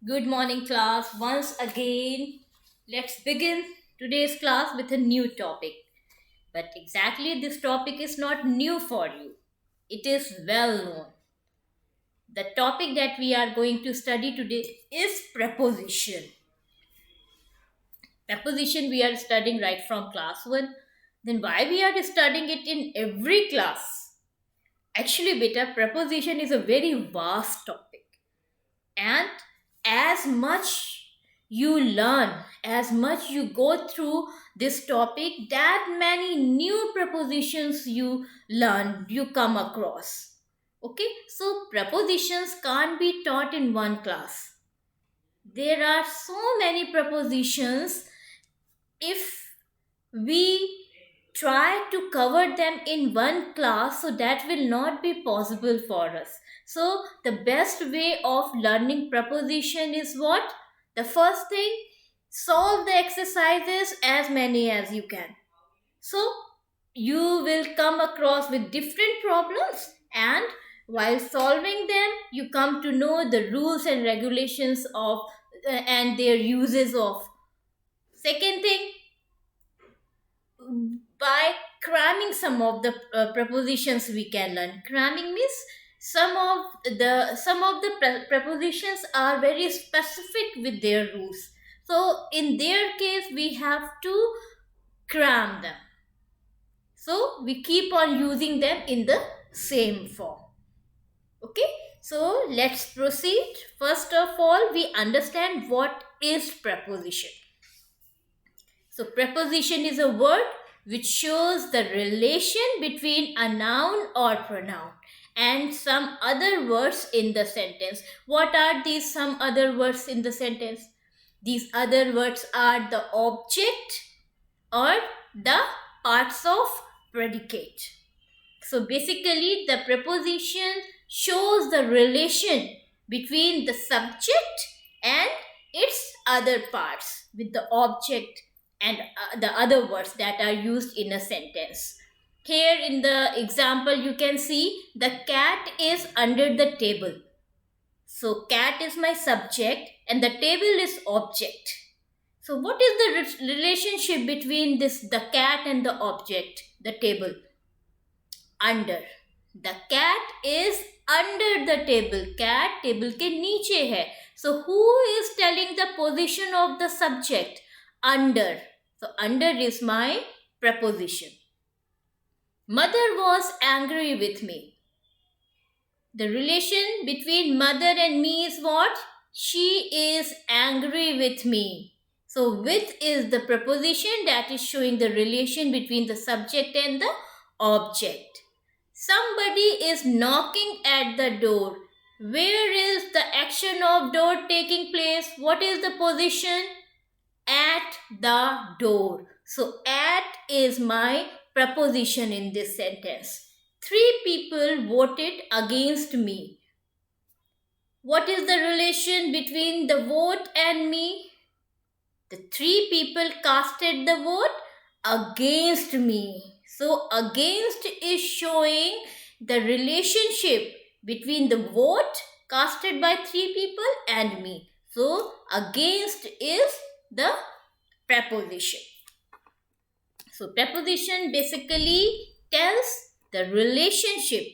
Good morning, class. Once again, let's begin today's class with a new topic. But exactly this topic is not new for you, it is well known. The topic that we are going to study today is preposition. Preposition we are studying right from class 1. Then why we are studying it in every class? Actually, beta, preposition is a very vast topic. And as much you learn, as much you go through this topic, that many new prepositions you learn, you come across. Okay, so prepositions can't be taught in one class. There are so many prepositions. If we try to cover them in one class, so that will not be possible for us. So the best way of learning preposition is what? The first thing, solve the exercises as many as you can. So you will come across with different problems, and while solving them you come to know the rules and regulations of and their uses of. Second thing, by cramming some of the prepositions we can learn. Cramming means some of the prepositions are very specific with their rules, so in their case we have to cram them, so we keep on using them in the same form. Okay, so let's proceed. First of all, we understand what is preposition. So, preposition is a word which shows the relation between a noun or pronoun and some other words in the sentence. What are these some other words in the sentence? These other words are the object or the parts of predicate. So, basically, the preposition shows the relation between the subject and its other parts with the object and the other words that are used in a sentence. Here in the example, you can see the cat is under the table. So, cat is my subject and the table is object. So, what is the relationship between the cat and the object, the table? Under. The cat is under the table. Cat table के नीचे है. So who is telling the position of the subject? Under. So under is my preposition. Mother was angry with me. The relation between mother and me is what? She is angry with me. So with is the preposition that is showing the relation between the subject and the object. Somebody is knocking at the door. Where is the action of door taking place? What is the position? At the door. So, at is my preposition in this sentence. 3 people voted against me. What is the relation between the vote and me? The 3 people casted the vote against me. So, against is showing the relationship between the vote casted by 3 people and me. So, against is the preposition. So, preposition basically tells the relationship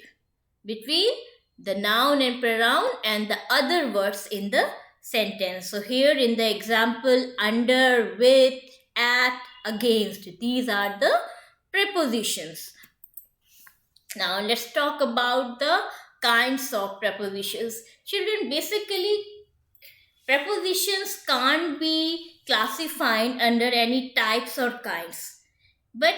between the noun and pronoun and the other words in the sentence. So, here in the example, under, with, at, against, these are the prepositions. Now let's talk about the kinds of prepositions. Children, basically prepositions can't be classified under any types or kinds, but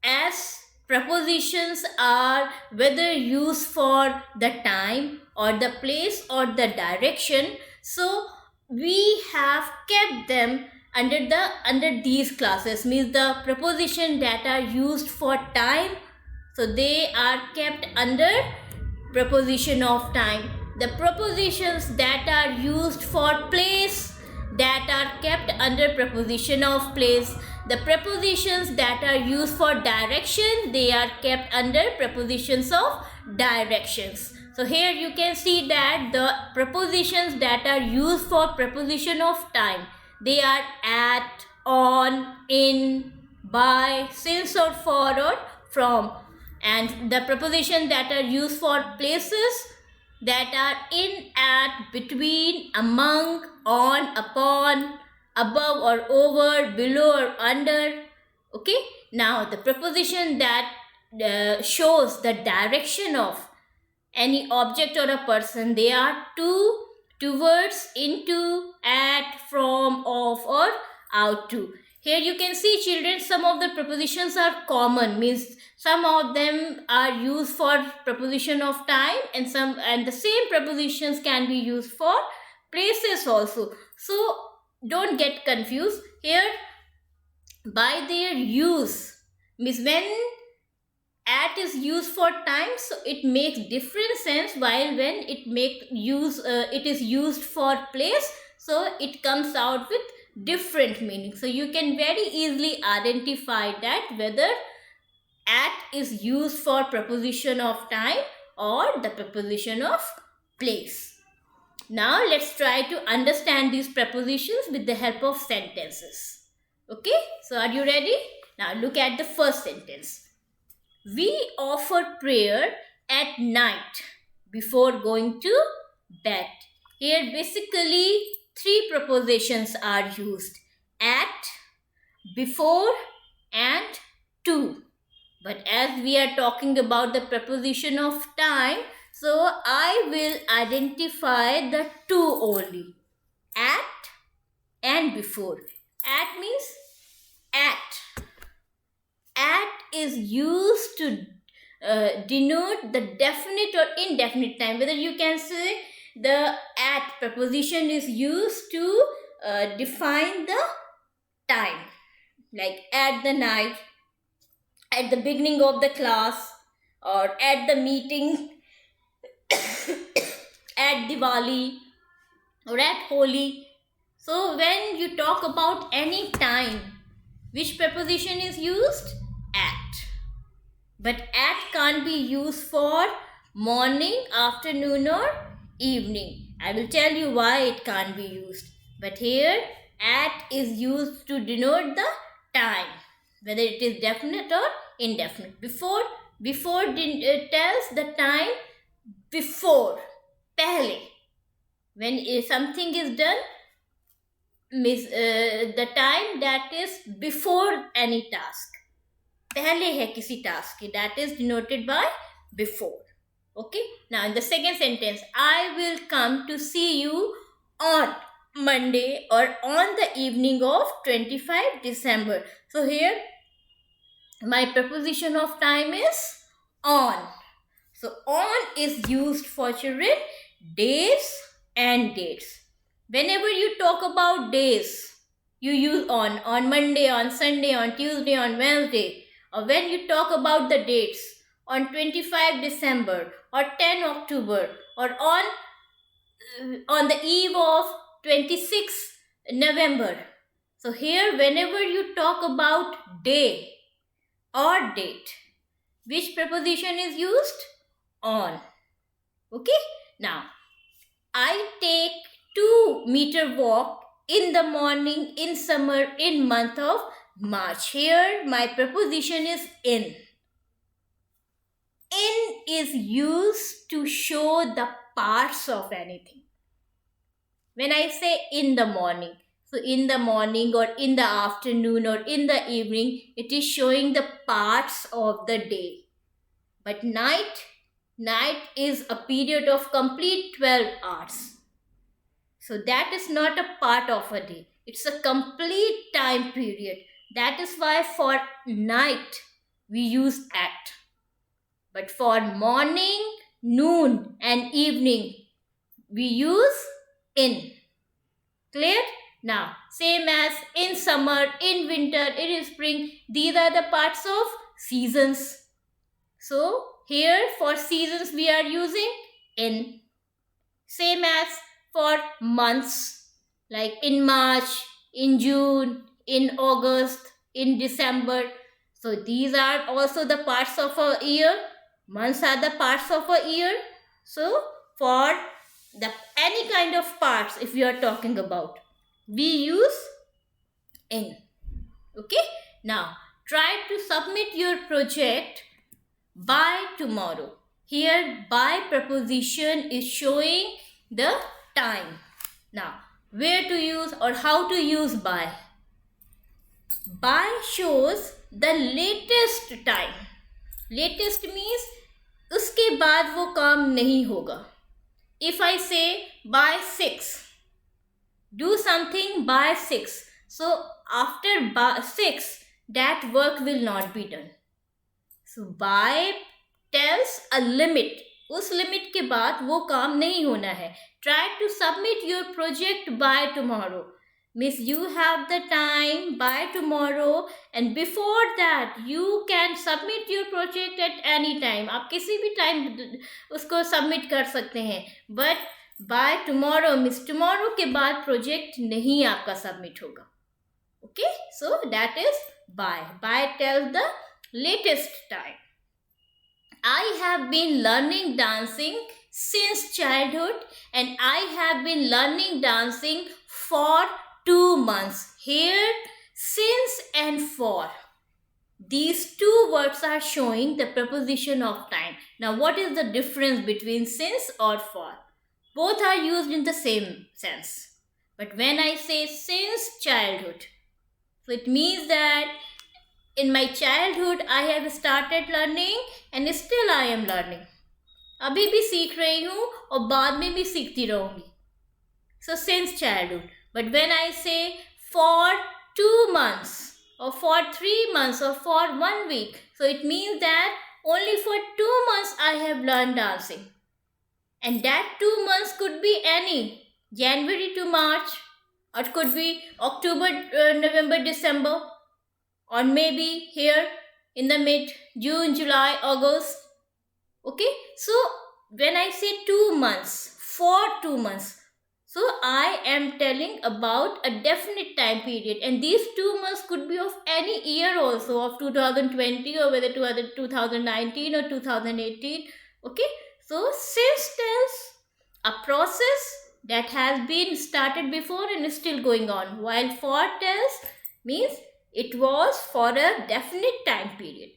as prepositions are whether used for the time or the place or the direction, so we have kept them under these classes. Means the preposition that are used for time, so they are kept under preposition of time. The prepositions that are used for place, that are kept under preposition of place. The prepositions that are used for direction, they are kept under prepositions of directions. So here you can see that the prepositions that are used for preposition of time, they are at, on, in, by, since or for or from. And the prepositions that are used for places, that are in, at, between, among, on, upon, above or over, below or under. Okay, now the preposition that shows the direction of any object or a person, they are to, towards, into, at, from, of or out to. Here you can see, children, some of the prepositions are common, means some of them are used for preposition of time, and the same prepositions can be used for places also. So don't get confused here. By their use, means when at is used for time, so it makes different sense, while when it is used for place, so it comes out with different meaning. So you can very easily identify that whether at is used for preposition of time or the preposition of place. Now let's try to understand these prepositions with the help of sentences. Okay, so are you ready? Now look at the first sentence. We offer prayer at night before going to bed. Here basically three prepositions are used: at, before and to. But as we are talking about the preposition of time, so I will identify the two only: at and before. At means at. At is used to denote the definite or indefinite time. Whether you can say the at preposition is used to define the time, like at the night, at the beginning of the class, or at the meeting, at Diwali, or at Holi. So when you talk about any time, which preposition is used? At. But at can't be used for morning, afternoon or evening. I will tell you why it can't be used. But here at is used to denote the time, whether it is definite or indefinite. Before tells the time before, pehle. When something is done, the time that is before any task, पहले है किसी task की, that is denoted by before. Okay, now in the second sentence, I will come to see you on Monday or on the evening of 25 December. So here my preposition of time is on. So on is used for children days and dates. Whenever you talk about days, you use on Monday, on Sunday, on Tuesday, on Wednesday. Or when you talk about the dates, on 25 December or 10 October or on the eve of 26 November. So here whenever you talk about day or date, which preposition is used? On. Okay, now I take 2-meter walk in the morning in summer in month of March. Here my preposition is in. In is used to show the parts of anything. When I say in the morning, so in the morning or in the afternoon or in the evening, it is showing the parts of the day. But night is a period of complete 12 hours. So that is not a part of a day. It's a complete time period. That is why for night we use at. But for morning, noon and evening we use in. Clear? Now, same as in summer, in winter, in spring, these are the parts of seasons. So here for seasons we are using in. Same as for months, like in March, in June, in August, in December. So these are also the parts of a year. Months are the parts of a year. So for the any kind of parts, if we are talking about, we use in. Okay, now try to submit your project by tomorrow. Here by preposition is showing the time. Now where to use or how to use by? By shows the latest time. Latest means उसके बाद वो काम नहीं होगा. If I say by 6, do something by 6, so after by 6 that work will not be done. So by tells a limit. उस limit के बाद वो काम नहीं होना है. Try to submit your project by tomorrow. Means you have the time by tomorrow, and before that you can submit your project at any time. आप किसी भी टाइम उसको सबमिट कर सकते हैं. But by tomorrow means tomorrow के बाद project नहीं आपका सबमिट होगा. Okay, so that is by. By tells the latest time. I have been learning dancing since childhood, and I have been learning dancing for 2 months. Here, since and for. These two words are showing the preposition of time. Now, what is the difference between since or for? Both are used in the same sense. But when I say since childhood, so it means that in my childhood I have started learning and still I am learning. अभी भी सीख रही हूँ और बाद में भी सीखती रहूँगी. So since childhood. But when I say for 2 months or for 3 months or for 1 week, so it means that only for 2 months I have learned dancing. And that 2 months could be any. January to March, or it could be October, November, December, or maybe here in the mid June, July, August. Okay, so when I say 2 months, for 2 months, so I am telling about a definite time period, and these 2 months could be of any year also, of 2020 or whether 2019 or 2018. Okay, so since tells a process that has been started before and is still going on, while for tells means it was for a definite time period.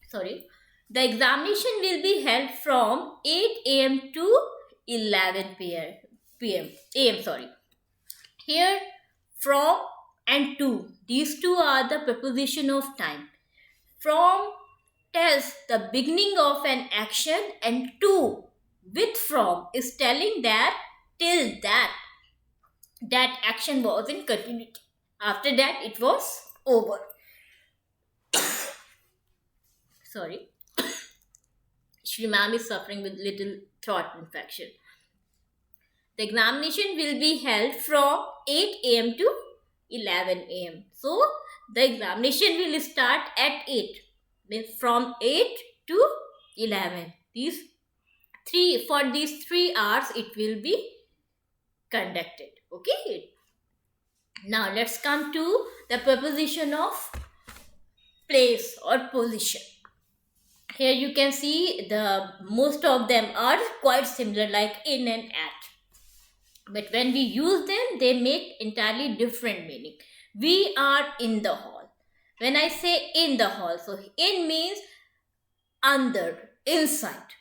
Sorry. The examination will be held from 8 a.m. to 11 p.m. a.m. Sorry. Here, from and to, these two are the preposition of time. From tells the beginning of an action, and to with from is telling that till that action was in continuity. After that, it was over. Sorry. Shri ma'am is suffering with little throat infection. The examination will be held from 8 a.m. to 11 a.m. So, the examination will start at 8. Means from 8 to 11. For these 3 hours, it will be conducted. Okay. Now, let's come to the preposition of place or position. Here you can see most of them are quite similar, like in and at. But when we use them, they make entirely different meaning. We are in the hall. When I say in the hall, so in means under, inside.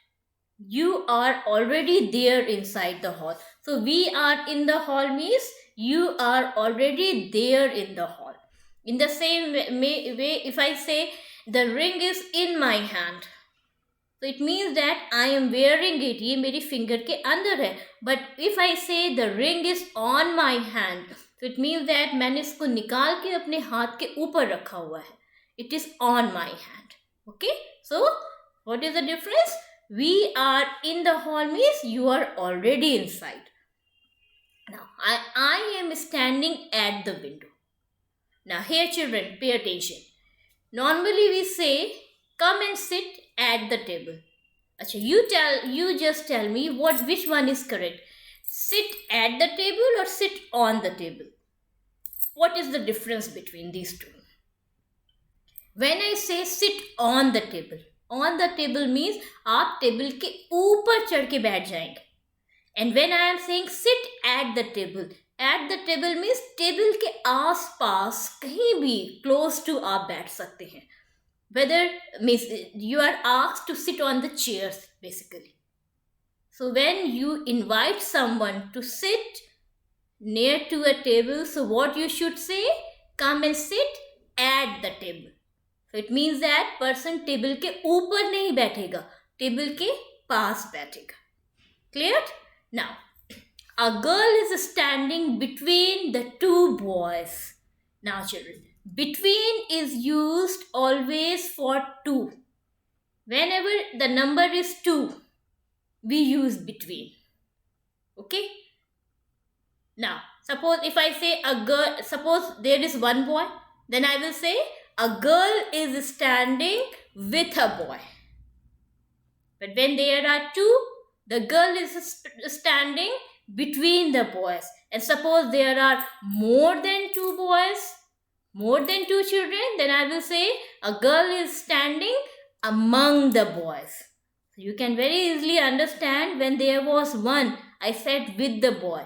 You are already there inside the hall. So we are in the hall means you are already there in the hall. In the same way, if I say the ring is in my hand, so it means that I am wearing it. ये मेरी finger के अंदर है. But if I say the ring is on my hand, so it means that मैंने इसको निकाल के अपने हाथ के ऊपर रखा हुआ है. It is on my hand. Okay. So what is the difference? We are in the hall means you are already inside. Now I am standing at the window. Now here children, pay attention. Normally we say come and sit at the table. Achha, you just tell me which one is correct. Sit at the table or sit on the table? What is the difference between these two? When I say sit on the table, On the table means आप table के ऊपर चढ़ के बैठ जाएंगे. And when I am saying sit at the table means table के आसपास कहीं भी close to आप बैठ सकते हैं. Whether means you are asked to sit on the chairs basically. So when you invite someone to sit near to a table, so what you should say? Come and sit at the table. So it means that person table के ऊपर नहीं बैठेगा, table के पास बैठेगा. Clear? Now, a girl is standing between the two boys. Now children, between is used always for two. Whenever the number is 2, we use between. Okay? Now, suppose if I say a girl, suppose there is one boy, then I will say a girl is standing with a boy. But when there are 2, the girl is standing between the boys. And suppose there are more than 2 boys, more than 2 children, then I will say a girl is standing among the boys. So you can very easily understand when there was 1, I said with the boy.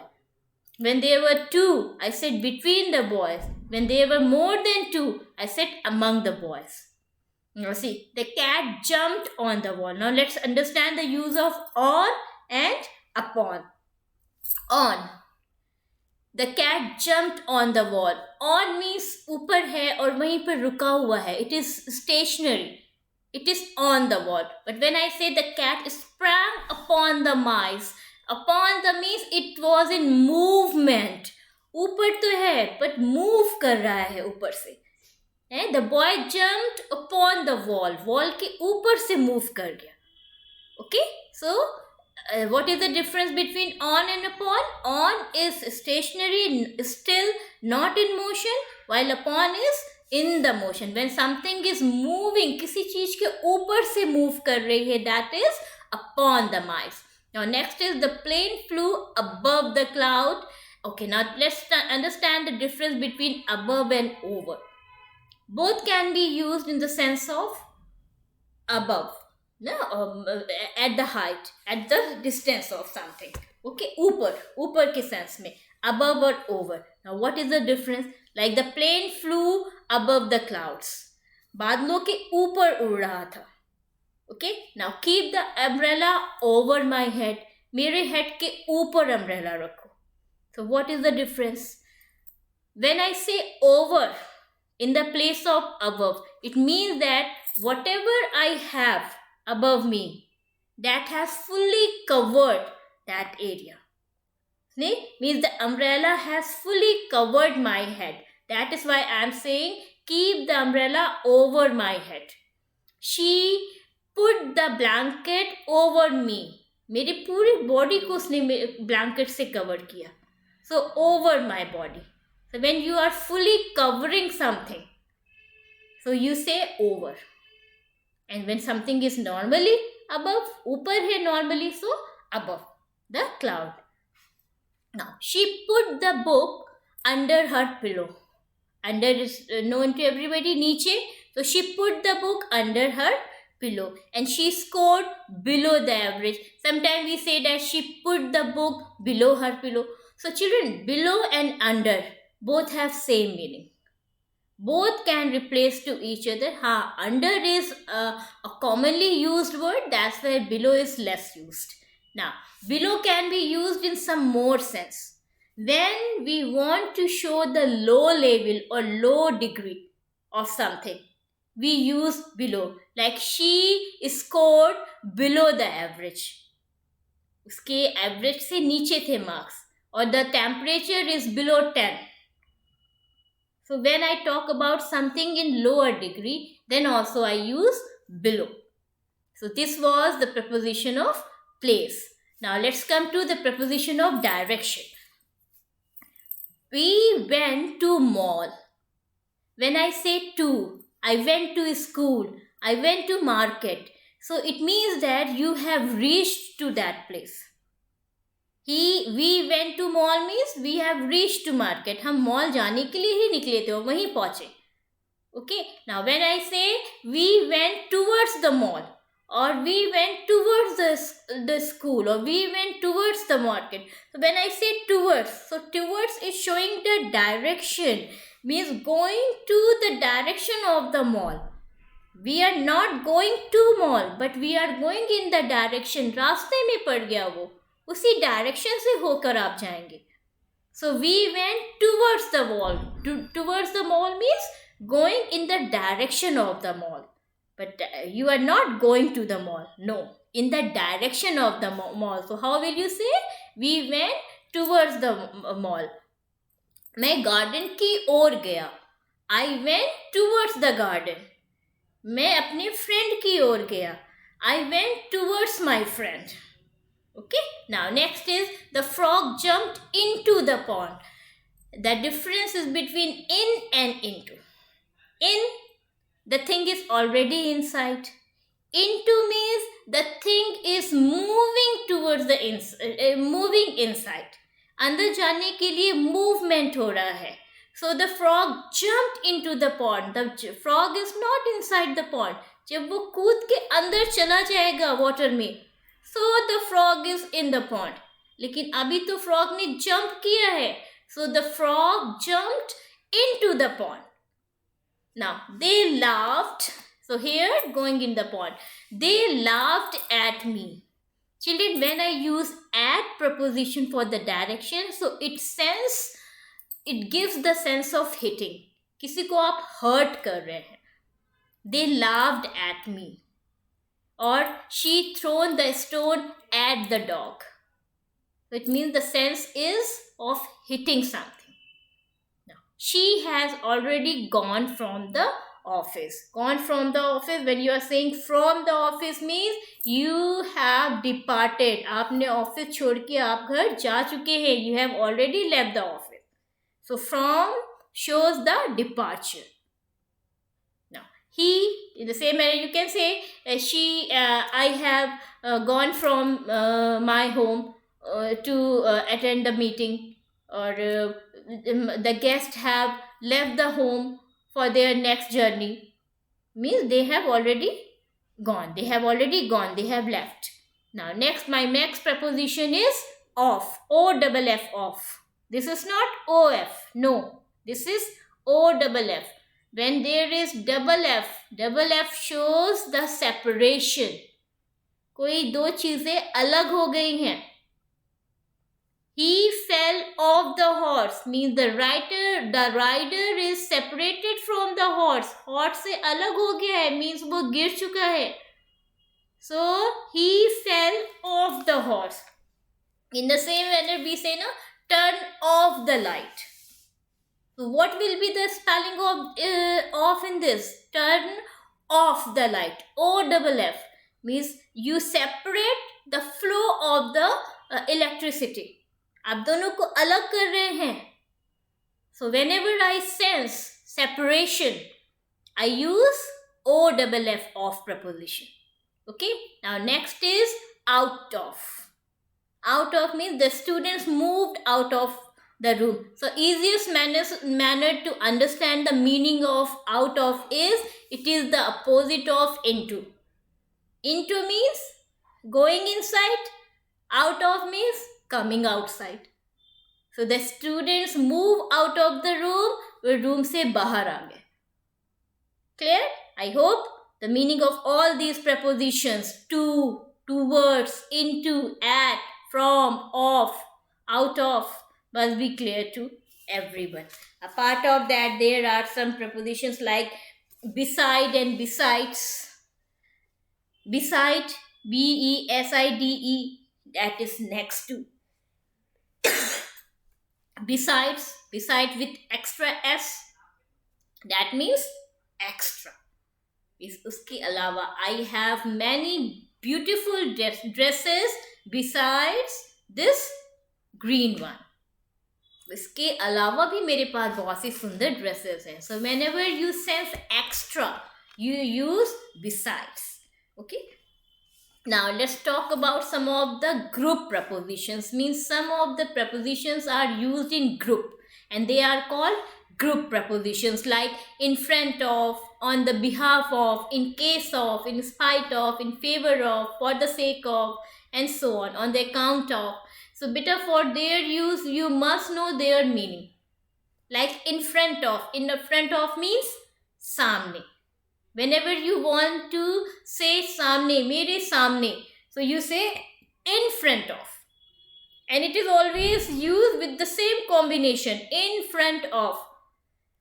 When there were 2, I said between the boys. When there were more than 2, I said among the boys. Now see, the cat jumped on the wall. Now let's understand the use of on and upon. On. The cat jumped on the wall. On means ऊपर है और वहीं पर रुका हुआ है. It is stationary. It is on the wall. But when I say the cat sprang upon the mice, upon the means it was in movement. ऊपर तो है but move कर रहा है ऊपर से. The boy jumped upon the wall. Wall के ऊपर से move कर गया. Okay? So, what is the difference between on and upon? On is stationary, still not in motion, while upon is in the motion. When something is moving, किसी चीज के ऊपर से move कर रही है, that is upon the mice. Now next is the plane flew above the cloud. Okay, now let's understand the difference between above and over. Both can be used in the sense of above, no, at the height, at the distance of something. Okay, ऊपर के sense में, above or over. Now what is the difference? Like the plane flew above the clouds. बादलों के ऊपर उड़ रहा था. Okay, now keep the umbrella over my head. मेरे head के ऊपर umbrella रखो. So what is the difference? When I say over in the place of above, it means that whatever I have above me, that has fully covered that area. See? Means the umbrella has fully covered my head. That is why I am saying keep the umbrella over my head. She put the blanket over me. मेरी पूरी body को उसने blanket से cover किया. So over my body. So when you are fully covering something, so you say over. And when something is normally above, ऊपर है normally, so above the cloud. Now she put the book under her pillow. Under is known to everybody, नीचे. So she put the book under her pillow and she scored below the average. Sometimes we say that she put the book below her pillow. So children, below and under both have same meaning. Both can replace to each other. Under is a commonly used word. That's why below is less used. Now, below can be used in some more sense. When we want to show the low level or low degree of something, we use below. Like she scored below the average. उसके average से नीचे थे marks. Or the temperature is below 10. So when I talk about something in lower degree, then also I use below. So this was the preposition of place. Now let's come to the preposition of direction. We went to mall. When I say to, I went to school, I went to market. So it means that you have reached to that place. We went to mall means we have reached to market. हम mall जाने के लिए ही निकले थे और वहीं पहुंचे. Okay. Now when I say we went towards the mall, or we went towards the school, or we went towards the market. So when I say towards, so towards is showing the direction, means going to the direction of the mall. We are not going to mall, but we are going in the direction. रास्ते में पड़ गया वो, उसी direction से होकर आप जाएंगे. So we went towards the mall. Towards the mall means going in the direction of the mall. But you are not going to the mall. No, in the direction of the mall. So how will you say? We went towards the mall. मैं garden की ओर गया. I went towards the garden. मैं अपने friend की ओर गया. I went towards my friend. Okay, now next is the frog jumped into the pond. The difference is between in and into. In, the thing is already inside. Into means the thing is moving towards the moving inside. अंदर जाने के लिए movement हो रहा है. So the frog jumped into the pond. The frog is not inside the pond. जब वो कूद के अंदर चला जाएगा water में, so the frog is in the pond. लेकिन अभी तो frog ने jump किया है. So the frog jumped into the pond. Now they laughed. So here going in the pond, they laughed at me. Children, when I use at preposition for the direction, so it gives the sense of hitting. किसी को आप hurt कर रहे हैं. They laughed at me. Or she thrown the stone at the dog. So it means the sense is of hitting something. Now, she has already gone from the office. Gone from the office, when you are saying from the office means you have departed. आपने office छोड़ के आप घर जा चुके हैं. You have already left the office. So from shows the departure. Now he, in the same manner you can say I have gone from my home to attend the meeting, or the guests have left the home for their next journey. Means they have already gone. They have left. Now next, my next preposition is off. O-double-F, off. This is not O-F. No, this is O-double-F. When there is double F shows the separation. कोई दो चीजें अलग हो गई हैं. He fell off the horse means the rider is separated from the horse. Horse से अलग हो गया है means वो गिर चुका है. So he fell off the horse. In the same manner we say na, turn off the light. So what will be the spelling of off in this? Turn off the light. O-double-F means you separate the flow of the electricity. आप दोनों को अलग कर रहे हैं. So whenever I sense separation, I use O-double-F, off preposition. Okay. Now next is out of. Out of means the students moved out of the room. So easiest manner to understand the meaning of out of is, it is the opposite of into. Into means going inside. Out of means coming outside. So the students move out of the room से बाहर आ गए. Clear? I hope the meaning of all these prepositions, to, towards, into, at, from, of, out of, must be clear to everyone. Apart of that, there are some prepositions like beside and besides. Beside, B-E-S-I-D-E, that is next to. Besides with extra S, that means extra. उसके अलावा, I have many beautiful dresses besides this green one. इसके अलावा भी मेरे पास बहुत सी सुंदर dresses हैं. So whenever you sense extra, you use besides. Okay. Now let's talk about some of the group prepositions. Means some of the prepositions are used in group and they are called group prepositions like in front of, on the behalf of, in case of, in spite of, in favor of, for the sake of, and so on the account of. So beta, for their use you must know their meaning. Like in front of, in the front of means samne. Whenever you want to say samne, mere samne, so you say in front of, and it is always used with the same combination, in front of.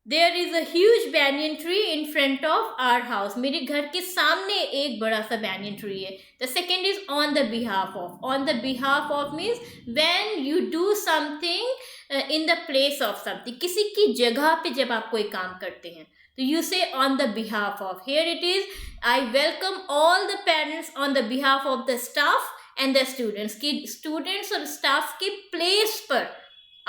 There is a huge banyan tree in front of our house. मेरे घर के सामने एक बड़ा सा banyan tree है. The second is on the behalf of. On the behalf of means when you do something in the place of something. किसी की जगह पे जब आप कोई काम करते हैं तो you say on the behalf of. Here it is, I welcome all the parents on the behalf of the staff and the students. कि students और staff के place पर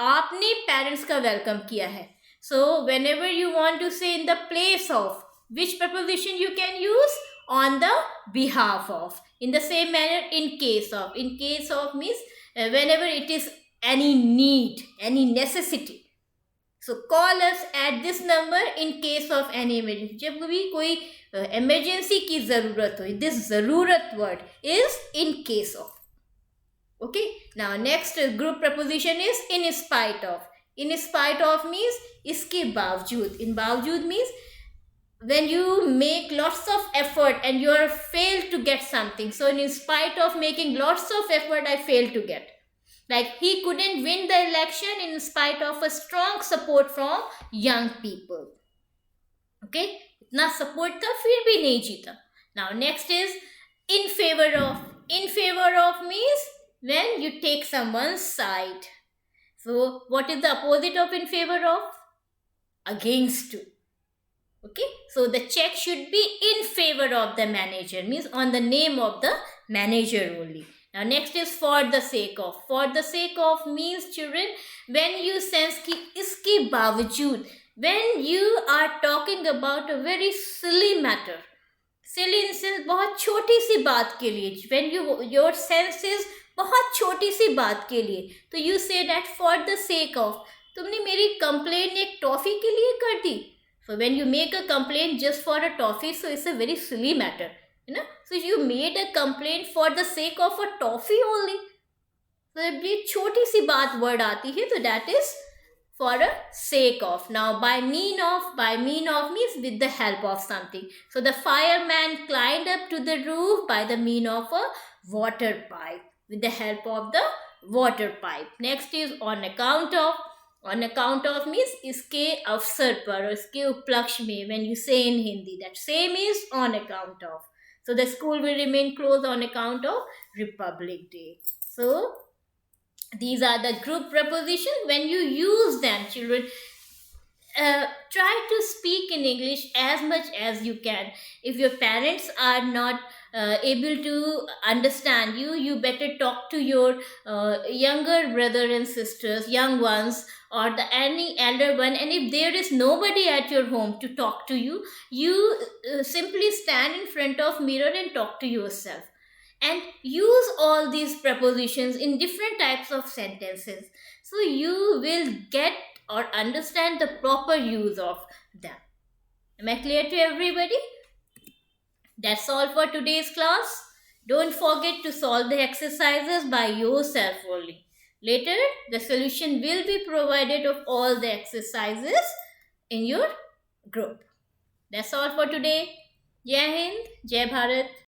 आपने parents का welcome किया है. So whenever you want to say in the place of, which preposition you can use? On the behalf of. In the same manner, in case of. In case of means whenever it is any need, any necessity. So call us at this number in case of any emergency. जब भी कोई emergency की ज़रूरत हो, this ज़रूरत word is in case of. Okay. Now next group preposition is in spite of. In spite of means इसके बावजूद. In बावजूद means when you make lots of effort and you are failed to get something. So in spite of making lots of effort, I failed to get. Like he couldn't win the election in spite of a strong support from young people. Okay, इतना support था फिर भी नहीं जीता. Now next is in favor of. In favor of means when you take someone's side. So what is the opposite of in favor of? Against to. Okay, so the check should be in favor of the manager, means on the name of the manager only. Now next is for the sake of. For the sake of means, children, when you sense ki iske बावजूद, when you are talking about a very silly matter, silly in sense बहुत छोटी सी बात के लिए, when your sense is बहुत छोटी सी बात के लिए, तो you say that for the sake of. तुमने मेरी कंप्लेन एक टॉफी के लिए कर दी. So when you make a complaint just for a toffee, so it's a very silly matter, you know. So you made a complaint for the sake of a toffee only. So जब ये छोटी सी बात word आती है, तो that is for a sake of. Now by mean of means with the help of something. So the fireman climbed up to the roof by the mean of a water pipe, with the help of the water pipe. Next is on account of. On account of means इसके अवसर पर और इसके उपलक्ष्य में, when you say in Hindi, that same is on account of. So the school will remain closed on account of Republic Day. So these are the group prepositions. When you use them, children, try to speak in English as much as you can. If your parents are not able to understand you, you better talk to your younger brother and sisters, young ones, or any elder one. And if there is nobody at your home to talk to you, you simply stand in front of mirror and talk to yourself. And use all these prepositions in different types of sentences. So you will get or understand the proper use of them. Am I clear to everybody? That's all for today's class. Don't forget to solve the exercises by yourself only. Later, the solution will be provided of all the exercises in your group. That's all for today. Jai Hind, Jai Bharat.